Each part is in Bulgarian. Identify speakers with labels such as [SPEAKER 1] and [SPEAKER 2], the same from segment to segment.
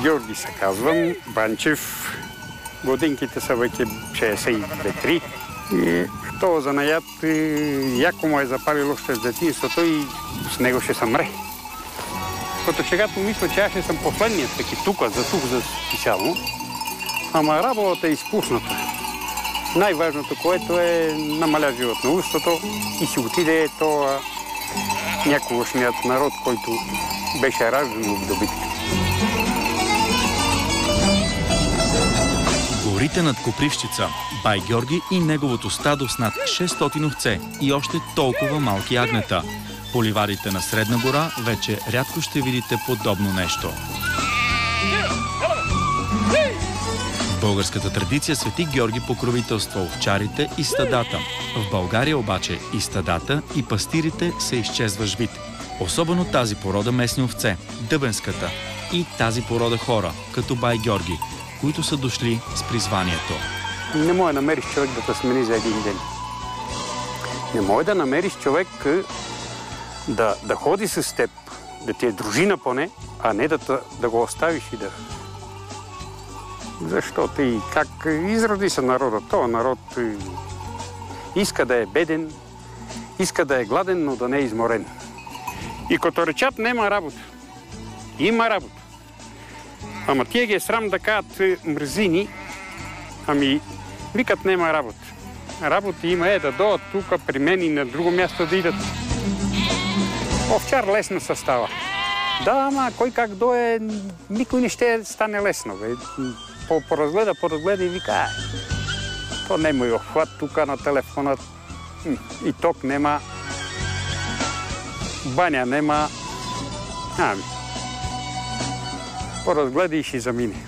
[SPEAKER 1] Георги се казвам, Банчев. Годинките са вече 62-3. И този занаят яко му е запалил още с детинството и с него ще съмре. Като чегато мисля, че аз ще съм последният таки тук за специално. Ама работата е изпусната. Най-важното, което е намаля животновъдството и си отиде това някогашният народ, който беше раждан от добитък.
[SPEAKER 2] Горите над Копривщица, бай Георги и неговото стадо с над 600 овце и още толкова малки агнета. По ливадите на Средна гора вече рядко ще видите подобно нещо. В българската традиция Свети Георги покровителства овчарите и стадата. В България обаче и стадата, и пастирите се изчезва с вид. Особено тази порода местни овце, дъбенската, и тази порода хора, като бай Георги, които са дошли с призванието.
[SPEAKER 1] Не може да намериш човек да те смени за един ден. Не може да намериш човек да ходи с теб, да ти е дружина поне, а не да го оставиш и да... Защото и как изроди се народа. Това народ иска да е беден, иска да е гладен, но да не е изморен. И като речат, нема работа. Има работа. Ама тия ги е срам да кажат мрзини, ами викат нема работа. Работа има да дойдат тук при мен и на друго място да идат. Овчар лесно се става. Да, ама кой как дойде, никой не ще стане лесно. Бе. Поразгледа и вика, то нема и обхват тук на телефона, и ток нема, баня нема. Ами, поразгледа и ще замине.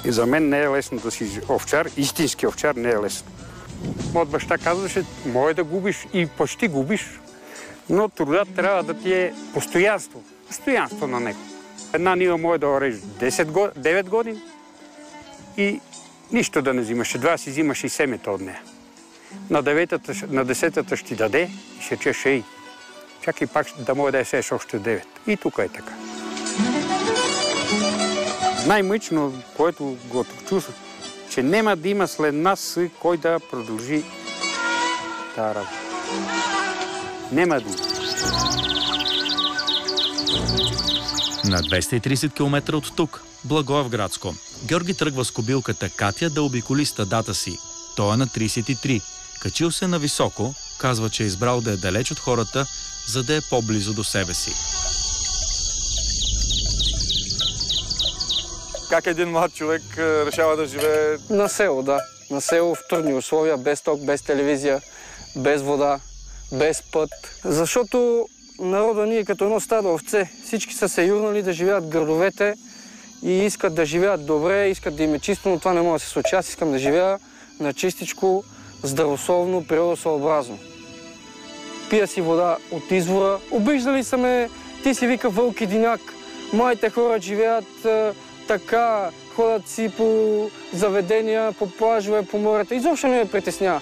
[SPEAKER 1] И за мен не е лесно да си овчар, истински овчар не е лесно. Моят баща казваше, може да губиш и почти губиш, но трудът трябва да ти е постоянство на него. Една нива може да орежи 9 години и нищо да не взимаш. Едва си взимаш и семето от нея. На 10-та ще ти даде и ще чеш, ей, чакай пак да може да сееш още 9. И тук е така. Най-мъчно, което го чувствам, че няма да има след нас кой да продължи тази работа. Няма да има.
[SPEAKER 2] На 230 км от тук, Благоевградско, Георги тръгва с кобилката Катя да обиколи стадата си. Той е на 33. Качил се на високо, казва, че е избрал да е далеч от хората, за да е по-близо до себе си.
[SPEAKER 3] Как един млад човек решава да живее?
[SPEAKER 4] На село, да. На село в трудни условия, без ток, без телевизия, без вода, без път. Защото народа ни е като едно стадо овце. Всички са се юрнали да живеят в градовете и искат да живеят добре, искат да им е чисто, но това не може да се случи. Аз искам да живея на чистичко, здравословно, природосъобразно. Пия си вода от извора. Обиждали са ме, ти си вика вълк единяк. Моите хора живеят така, ходят си по заведения, по плажове, по морета. Изобщо не ме притеснява.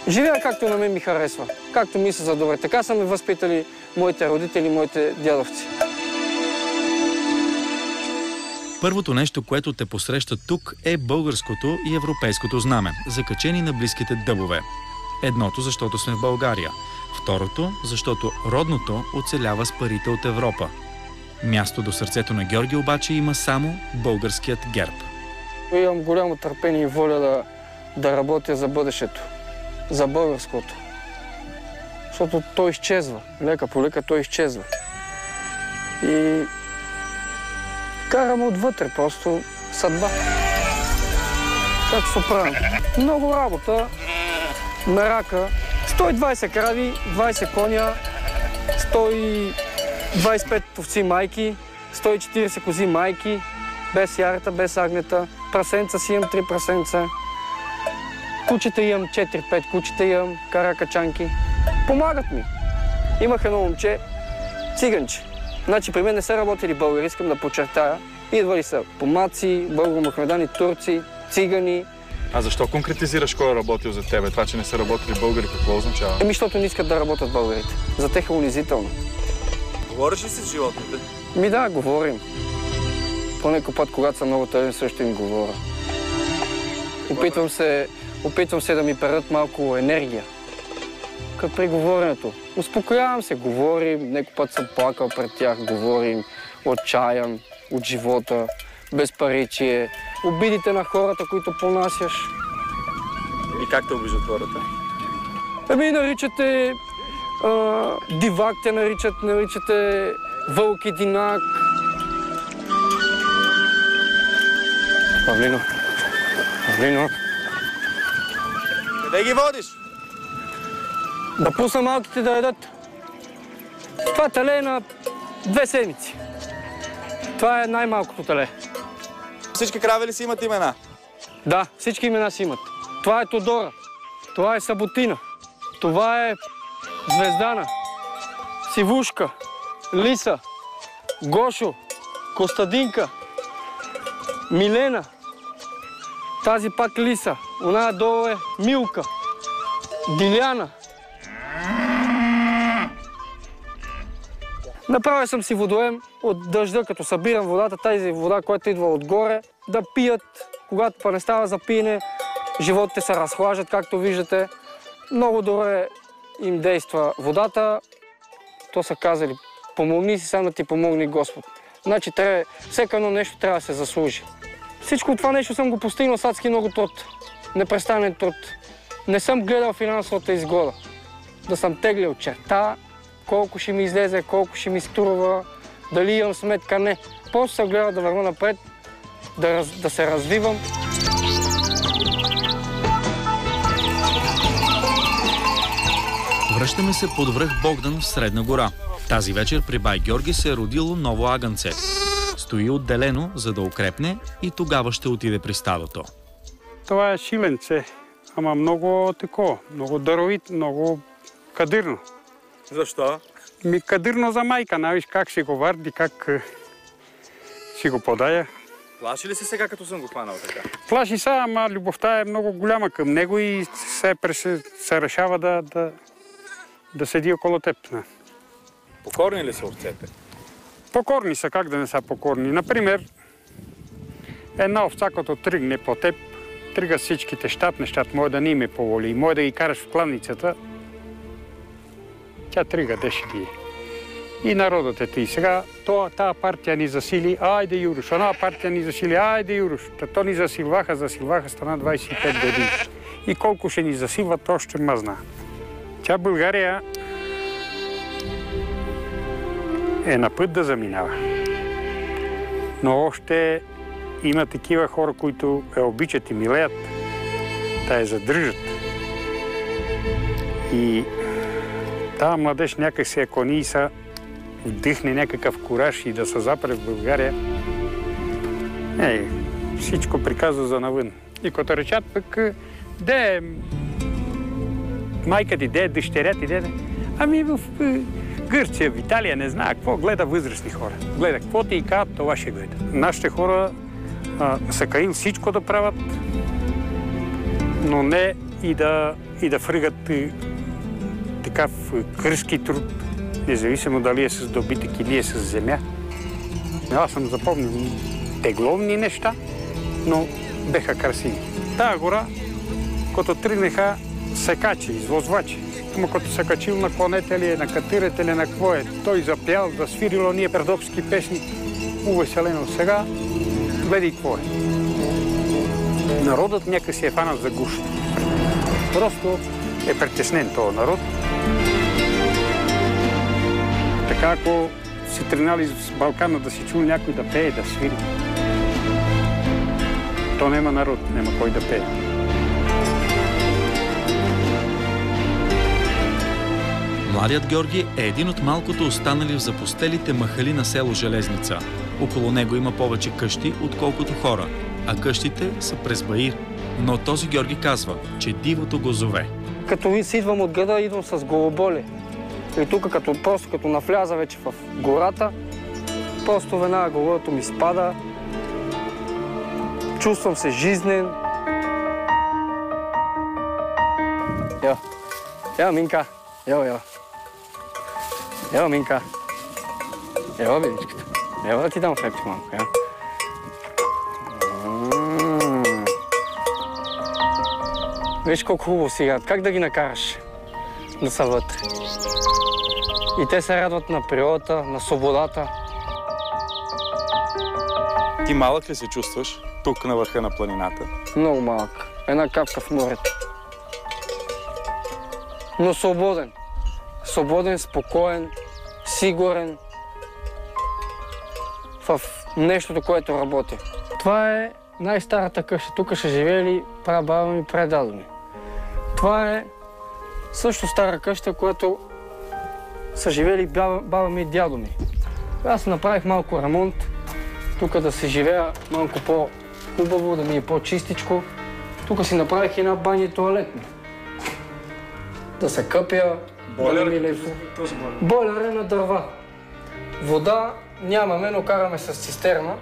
[SPEAKER 4] Живея както на мен ми харесва, както мисля за добре. Така са ме възпитали моите родители, моите дядовци.
[SPEAKER 2] Първото нещо, което те посреща тук, е българското и европейското знаме, закачени на близките дъбове. Едното, защото сме в България. Второто, защото родното оцелява с парите от Европа. Място до сърцето на Георги обаче има само българският герб.
[SPEAKER 4] Имам голямо търпение и воля да работя за бъдещето, за българското. Защото той изчезва. Лека по лека той изчезва. И карам отвътре, просто съдба. Как се оправям? Много работа, мерака, 120 крави, 20 коня, 125 овци майки, 140 кози майки, без ярета, без агнета. Прасенца си имам 3 прасенца. Кучета имам 4-5 кучета имам, каракачанки. Помагат ми. Имах едно момче, циганче. Значи при мен не са работили българи, искам да подчертая. Идвали са помаци, българо-мохамедани, турци, цигани.
[SPEAKER 3] А защо конкретизираш кой е работил за тебе? Това, че не са работили българи, какво означава?
[SPEAKER 4] Защото не искат да работят българите. За тях е унизително.
[SPEAKER 3] Говориш ли си с животните?
[SPEAKER 4] Да, говорим. понеко път, когато съм много тъжен, също им говоря. Опитвам се да ми перат малко енергия. Като при говоренето. Успокоявам се, говорим, някой път съм плакал пред тях, говорим, отчаян от живота, безпаричие, обидите на хората, които понасяш.
[SPEAKER 5] И как те обиждат хората?
[SPEAKER 4] Наричате дивак, те наричате вълк и динак. Павлино.
[SPEAKER 5] Къде ги водиш?
[SPEAKER 4] Да пусна малките да ядат. Това теле е на 2 седмици. Това е най-малкото теле.
[SPEAKER 5] Всички крави ли си имат имена?
[SPEAKER 4] Да, всички имена си имат. Това е Тодора, това е Саботина, това е Звездана, Сивушка, Лиса, Гошо, Костадинка, Милена, тази пак Лиса, оная долу е Милка, Диляна. Направил съм си водоем от дъжда, като събирам водата, тази вода, която идва отгоре, да пият, когато па не става за пиене, животите се разхлаждат, както виждате. Много добре им действа водата. То са казали, помогни си, сам да ти помогне Господ. Значи, всяко едно нещо трябва да се заслужи. Всичко това нещо съм го постигнал с адски много труд. Непрестанен труд. Не съм гледал финансовата изгода. Да съм теглил черта, колко ще ми излезе, колко ще ми струва, дали имам сметка, не. Просто съм гледал да вървя напред, да се развивам.
[SPEAKER 2] Връщаме се под връх Богдан в Средна гора. Тази вечер при бай Георги се е родило ново агънце. Стои отделено, за да укрепне и тогава ще отиде при стадото.
[SPEAKER 1] Това е шиленце, ама много такова, много даровит, много кадирно.
[SPEAKER 5] Защо?
[SPEAKER 1] Кадирно за майка, навиж как си го варди, как си го подая.
[SPEAKER 5] Плаши ли си сега, като съм го хванал така?
[SPEAKER 1] Плаши се, ама любовта е много голяма към него и се решава да седи около теб.
[SPEAKER 5] Покорни ли са овцете?
[SPEAKER 1] Покорни са, как да не са покорни. Например, една овца, като тръгне по теб, тръга всичките щат, може да не име поволи, може да ги караш в кланницата, тя тръга, де ще ги е. И народът е ти. Сега тая партия ни засили, айде Юруш, една партия ни засили, айде Юруш. То ни засилваха, стана 25 години. И колко ще ни засилват, още мазна. Тя България е на път да заминава. Но още има такива хора, които я обичат и милеят, да я задържат. И тази младеж някак се ако ни са вдъхне някакъв кураж и да се запре в България, всичко приказва за навън. И като речат пък, де е майка ти, де е дъщеря ти, де е? Ами в Гърция, в Италия, не знае какво, гледа възрастни хора. Гледа, какво ти и казват, това ще гледа. Нашите хора са каили всичко да правят, но не и да фригат такъв кръски труд, независимо дали е с добитък или е с земя. Аз съм запомнил тегловни неща, но беха красиви. Тая гора, като тръгнаха секачи, извозвачи. Ама като се качил на конете ли, на катирите ли, на какво е, той запял, засвирило ние предобски песни, увеселено. Сега гледай какво е. Народът някак си е фанат за гуш. Просто е притеснен този народ. Така ако си тръгнали с Балкана да си чул някой да пее, да свири, то няма народ, няма кой да пее.
[SPEAKER 2] Младият Георги е един от малкото останали в запустелите махали на село Железница. Около него има повече къщи, отколкото хора, а къщите са през баир. Но този Георги казва, че дивото го зове.
[SPEAKER 4] Като си идвам от града, идвам с главоболие. И тук, като навляза вече в гората, просто веднага главото ми спада. Чувствам се жизнен. Ева, Минка. Ева, Минка. Ева, бедичката. Ева, да ти дам хлебче малко. Виж колко хубаво си играят. Как да ги накараш да са вътре? И те се радват на природата, на свободата.
[SPEAKER 5] Ти малък ли се чувстваш тук на върха на планината?
[SPEAKER 4] Много малък. Една капка в морето. Но свободен. Свободен, спокоен, сигурен в нещото, което работи. Това е най-старата къща. Тук ще живеели прабаба ми, предадо ми. Това е също стара къща, която са живели баба ми и дядо ми. Аз направих малко ремонт, тук да се живея малко по-хубаво, да ми е по-чистичко. Тук си направих една баня и тоалетна. Да се къпя, да ми лепва. Бойлер е на дърва. Вода нямаме, но караме с цистерна.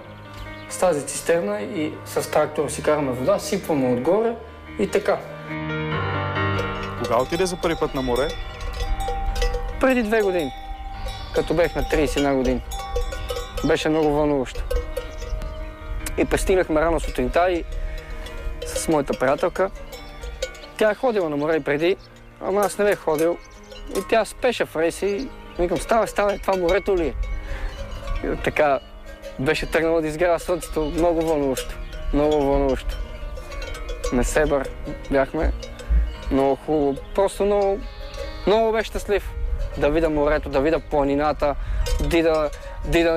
[SPEAKER 4] С тази цистерна и с трактора си караме вода, сипваме отгоре и така.
[SPEAKER 5] Кога отиде за първи път на море?
[SPEAKER 4] Преди 2 години, като бех на 31 години. Беше много вълнуващо. И пристигнахме рано сутринта и с моята приятелка. Тя е ходила на море преди, ама аз не бех ходил. И тя спеше в рейси и викам, ставай, това морето ли е? И така беше тръгнала да изгрява слънцето. Много вълнуващо. Много вълнуващо. Несебър бяхме. Много хубаво. Просто много беше щастлив да видя морето, да видя планината, да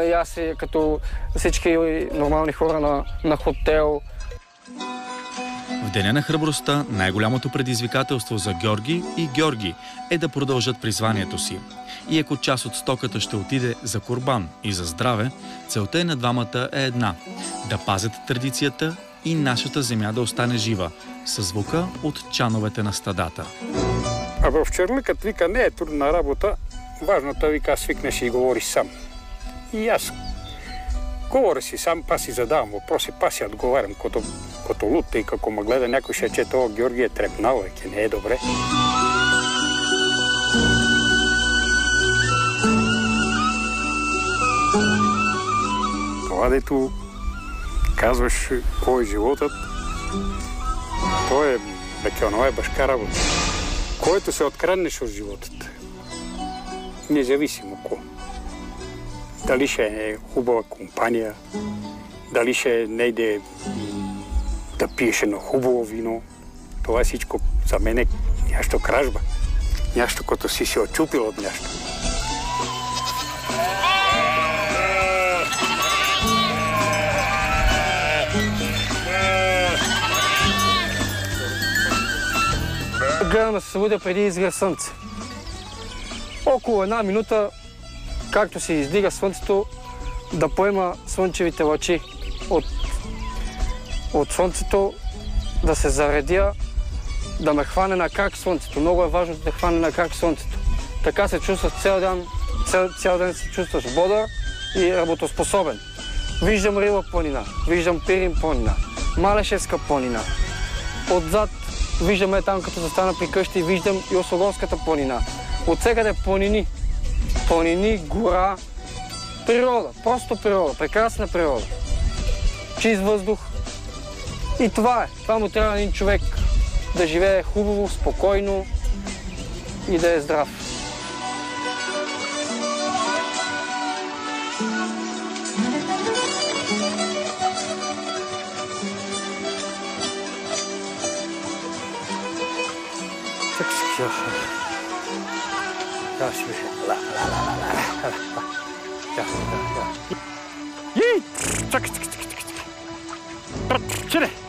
[SPEAKER 4] и аз като всички нормални хора на хотел.
[SPEAKER 2] В Деня на храбростта най-голямото предизвикателство за Георги и Георги е да продължат призванието си. И ако част от стоката ще отиде за курбан и за здраве, целта на двамата е една – да пазят традицията и нашата земя да остане жива, със звука от чановете на стадата.
[SPEAKER 1] А в чарлъкът вика, не е трудна работа, важното е, вика, свикнеш и говориш сам. И аз говоря си сам, па си задавам въпроси, па си отговарям като луд, и ако ме гледа някой ще че това Георги е трепнал, не е добре. Това, дето казваш кой е животът, то е беконова е башка работа. Който се откраднеш от животът, независимо кой. Дали ще е хубава компания, дали ще не иде да пиеш едно хубаво вино, това всичко за мен е нещо кражба. Нещо, като си се отчупил от нещо.
[SPEAKER 4] Гледам да се събудя преди изгря слънце. Около 1 минута, както се издига слънцето, да поема слънчевите лъчи от слънцето, да се заредя, да ме хване на крак слънцето. Много е важно да хване на крак слънцето. Така се чувстваш цял ден се чувстваш бодър и работоспособен. Виждам Рила планина, виждам Пирин планина, Малешевска планина. Отзад виждаме там, като застана при къщи, виждам и Осогонската планина. От всекъде планини. Планини, гора, природа. Просто природа. Прекрасна природа. Чист въздух. И това е. Това му трябва един човек да живее хубаво, спокойно и да е здрав.
[SPEAKER 1] Чакай. Чакай.